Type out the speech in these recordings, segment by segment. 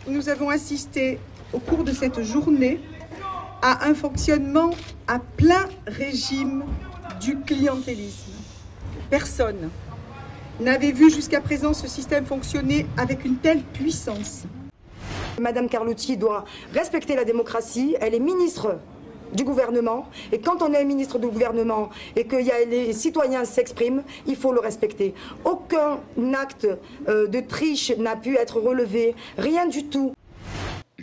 Nous avons assisté au cours de cette journée à un fonctionnement à plein régime du clientélisme. Personne n'avait vu jusqu'à présent ce système fonctionner avec une telle puissance. Madame Carlotti doit respecter la démocratie, elle est ministre du gouvernement, et quand on est ministre du gouvernement et que les citoyens s'expriment, il faut le respecter. Aucun acte de triche n'a pu être relevé, rien du tout.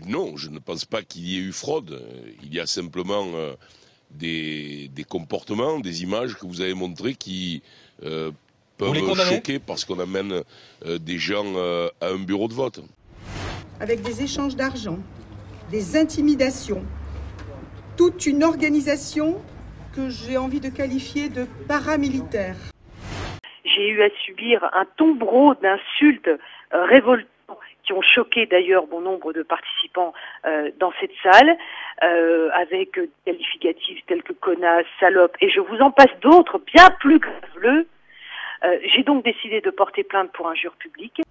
Non, je ne pense pas qu'il y ait eu fraude. Il y a simplement des comportements, des images que vous avez montrées qui peuvent choquer parce qu'on amène des gens à un bureau de vote. Avec des échanges d'argent, des intimidations, toute une organisation que j'ai envie de qualifier de paramilitaire. J'ai eu à subir un tombereau d'insultes révoltants qui ont choqué d'ailleurs bon nombre de participants dans cette salle, avec des qualificatifs tels que connasse, salope, et je vous en passe d'autres bien plus graveleux. J'ai donc décidé de porter plainte pour injure publique.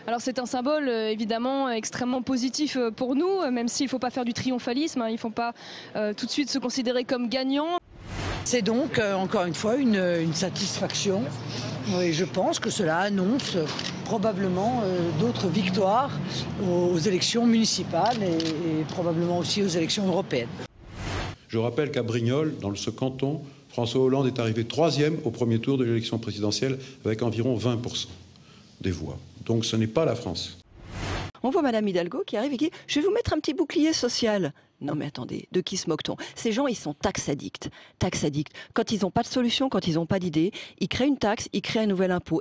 Alors c'est un symbole évidemment extrêmement positif pour nous, même s'il ne faut pas faire du triomphalisme, il ne faut pas tout de suite se considérer comme gagnant. C'est donc encore une fois une satisfaction et je pense que cela annonce probablement d'autres victoires aux élections municipales et probablement aussi aux élections européennes. Je rappelle qu'à Brignoles, dans ce canton, François Hollande est arrivé 3e au premier tour de l'élection présidentielle avec environ 20% des voix. Donc ce n'est pas la France. On voit Madame Hidalgo qui arrive et qui dit « Je vais vous mettre un petit bouclier social ». Non mais attendez, de qui se moque-t-on? Ces gens, ils sont tax addicts. Tax addicts. Quand ils n'ont pas de solution, quand ils n'ont pas d'idée, ils créent une taxe, ils créent un nouvel impôt.